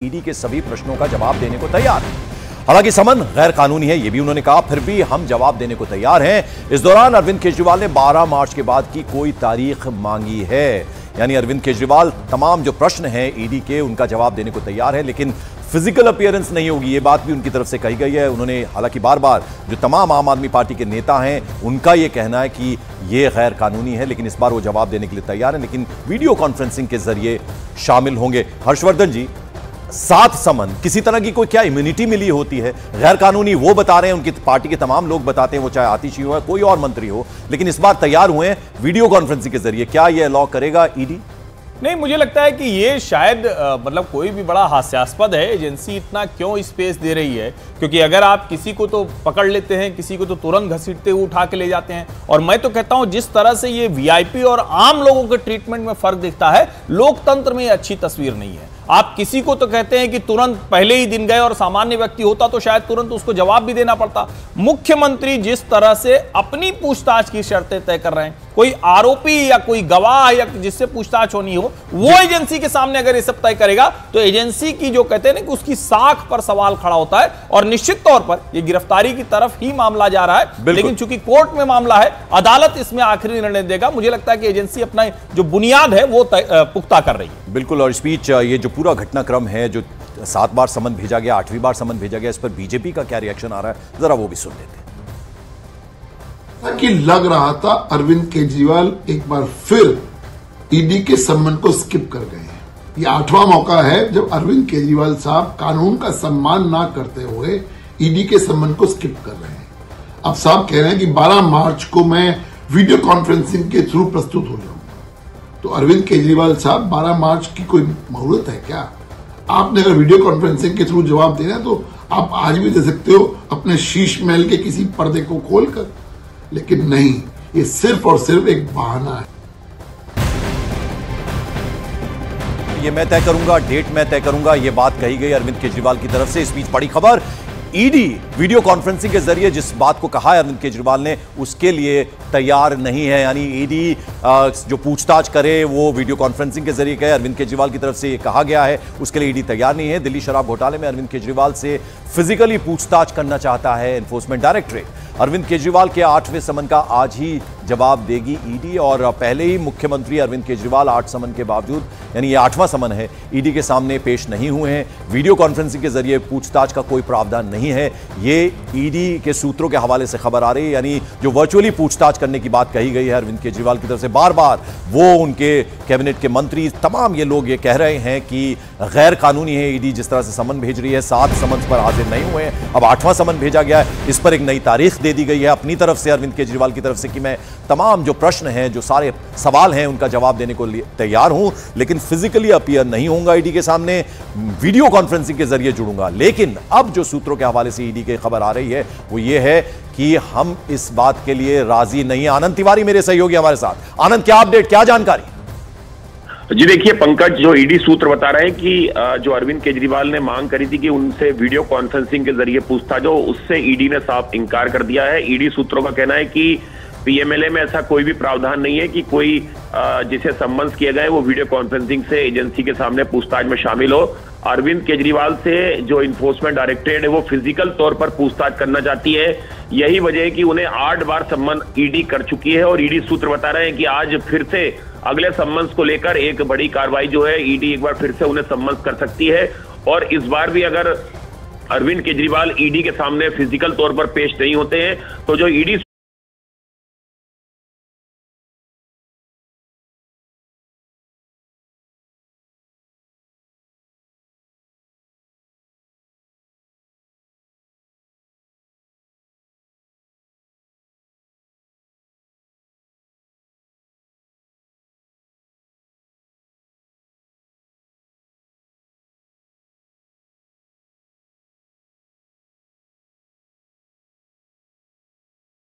ED के सभी प्रश्नों का जवाब देने को तैयार है। हालांकि समन गैर कानूनी है, यह भी उन्होंने कहा, फिर भी हम जवाब देने को तैयार हैं। इस दौरान अरविंद केजरीवाल ने 12 मार्च के बाद की कोई तारीख मांगी है। यानी अरविंद केजरीवाल तमाम जो प्रश्न हैं ईडी के, उनका जवाब देने को तैयार है, लेकिन फिजिकल अपीयरेंस नहीं होगी, ये बात भी उनकी तरफ से कही गई है। उन्होंने हालांकि बार बार जो तमाम आम आदमी पार्टी के नेता हैं उनका यह कहना है कि यह गैर कानूनी है, लेकिन इस बार वो जवाब देने के लिए तैयार है, लेकिन वीडियो कॉन्फ्रेंसिंग के जरिए शामिल होंगे। हर्षवर्धन जी, 7 समन, किसी तरह की कोई क्या इम्यूनिटी मिली होती है? गैर कानूनी वो बता रहे हैं, उनकी पार्टी के तमाम लोग बताते हैं, वो चाहे आतिशी हो या कोई और मंत्री हो, लेकिन इस बार तैयार हुए हैं वीडियो कॉन्फ्रेंसिंग के जरिए। क्या यह अलाउ करेगा ईडी? नहीं, मुझे लगता है कि ये शायद मतलब कोई भी बड़ा हास्यास्पद है। एजेंसी इतना क्यों स्पेस दे रही है? क्योंकि अगर आप किसी को तो पकड़ लेते हैं, किसी को तो तुरंत घसीटते हुए उठा के ले जाते हैं। और मैं तो कहता हूं जिस तरह से ये वीआईपी और आम लोगों के ट्रीटमेंट में फर्क दिखता है, लोकतंत्र में ये अच्छी तस्वीर नहीं है। आप किसी को तो कहते हैं कि तुरंत पहले ही दिन गए, और सामान्य व्यक्ति होता तो शायद तुरंत उसको जवाब भी देना पड़ता। मुख्यमंत्री जिस तरह से अपनी पूछताछ की शर्तें तय कर रहे हैं, कोई आरोपी या कोई गवाह या जिससे पूछताछ होनी हो, वो एजेंसी के सामने अगर ये सब तय करेगा तो एजेंसी की जो कहते हैं ना कि उसकी साख पर सवाल खड़ा होता है। और निश्चित तौर पर ये गिरफ्तारी की तरफ ही मामला जा रहा है, लेकिन चूंकि कोर्ट में मामला है, अदालत इसमें आखिरी निर्णय देगा। मुझे लगता है कि एजेंसी अपना जो बुनियाद है वो पुख्ता कर रही है। बिल्कुल। और इस बीच ये जो पूरा घटनाक्रम है, जो 7 बार समन भेजा गया, 8वीं बार समन भेजा गया, इस पर बीजेपी का क्या रिएक्शन आ रहा है, जरा वो भी सुन लेते हैं। कि लग रहा था अरविंद केजरीवाल एक बार फिर ईडी के सम्मान को स्किप कर गए हैं। ये 8वां मौका है जब अरविंद केजरीवाल साहब कानून का सम्मान ना करते हुए ईडी के सम्मान को स्किप कर रहे हैं। अब साहब कह रहे हैं कि 12 मार्च को मैं वीडियो कॉन्फ्रेंसिंग के थ्रू प्रस्तुत हो जाऊंगा। तो अरविंद केजरीवाल साहब, 12 मार्च की कोई मुहूर्त है क्या? आपने अगर वीडियो कॉन्फ्रेंसिंग के थ्रू जवाब देना है तो आप आज भी दे सकते हो अपने शीश महल के किसी पर्दे को खोलकर, लेकिन नहीं, ये सिर्फ और सिर्फ एक बहाना है। ये मैं तय करूंगा, डेट मैं तय करूंगा, ये बात कही गई अरविंद केजरीवाल की तरफ से। इस बीच बड़ी खबर, ईडी वीडियो कॉन्फ्रेंसिंग के जरिए जिस बात को कहा है अरविंद केजरीवाल ने, उसके लिए तैयार नहीं है। यानी ईडी जो पूछताछ करे वो वीडियो कॉन्फ्रेंसिंग के जरिए कहे, अरविंद केजरीवाल की तरफ से ये कहा गया है, उसके लिए ईडी तैयार नहीं है। दिल्ली शराब घोटाले में अरविंद केजरीवाल से फिजिकली पूछताछ करना चाहता है एनफोर्समेंट डायरेक्टरेट। अरविंद केजरीवाल के 8वें समन का आज ही जवाब देगी ईडी, और पहले ही मुख्यमंत्री अरविंद केजरीवाल 8 समन के बावजूद, यानी ये 8वां समन है, ईडी के सामने पेश नहीं हुए हैं। वीडियो कॉन्फ्रेंसिंग के जरिए पूछताछ का कोई प्रावधान नहीं है, ये ईडी के सूत्रों के हवाले से खबर आ रही है। यानी जो वर्चुअली पूछताछ करने की बात कही गई है अरविंद केजरीवाल की तरफ से, बार बार वो, उनके कैबिनेट के मंत्री, तमाम ये लोग ये कह रहे हैं कि गैर कानूनी है ईडी जिस तरह से समन भेज रही है। 7 समन पर हाजिर नहीं हुए हैं, अब 8वां समन भेजा गया है। इस पर एक नई तारीख दे दी गई है अपनी तरफ से अरविंद केजरीवाल की तरफ से कि मैं तमाम जो प्रश्न हैं, जो सारे सवाल हैं, उनका जवाब देने को तैयार हूं, लेकिन फिजिकली अपीयर नहीं होऊंगा ईडी के सामने, वीडियो कॉन्फ्रेंसिंग के जरिए जुड़ूंगा। लेकिन अब जो सूत्रों के हवाले से ईडी की खबर आ रही है वो ये है कि हम इस बात के लिए राजी नहीं है। आनंद तिवारी मेरे सहयोगी हमारे साथ। आनंद, क्या अपडेट, क्या जानकारी? जी देखिए पंकज, जो ईडी सूत्र बता रहे हैं कि जो अरविंद केजरीवाल ने मांग करी थी कि उनसे वीडियो कॉन्फ्रेंसिंग के जरिए पूछताछ हो, उससे ईडी ने साफ इंकार कर दिया है। ईडी सूत्रों का कहना है कि पीएमएलए में ऐसा कोई भी प्रावधान नहीं है कि कोई जिसे सम्मन्स किए गए वो वीडियो कॉन्फ्रेंसिंग से एजेंसी के सामने पूछताछ में शामिल हो। अरविंद केजरीवाल से जो इन्फोर्समेंट डायरेक्टरेट है वो फिजिकल तौर पर पूछताछ करना चाहती है। यही वजह है कि उन्हें 8 बार सम्मन ईडी कर चुकी है, और ईडी सूत्र बता रहे हैं कि आज फिर से अगले सम्मन्स को लेकर एक बड़ी कार्रवाई जो है, ईडी एक बार फिर से उन्हें सम्मन्स कर सकती है। और इस बार भी अगर अरविंद केजरीवाल ईडी के सामने फिजिकल तौर पर पेश नहीं होते हैं तो जो ईडी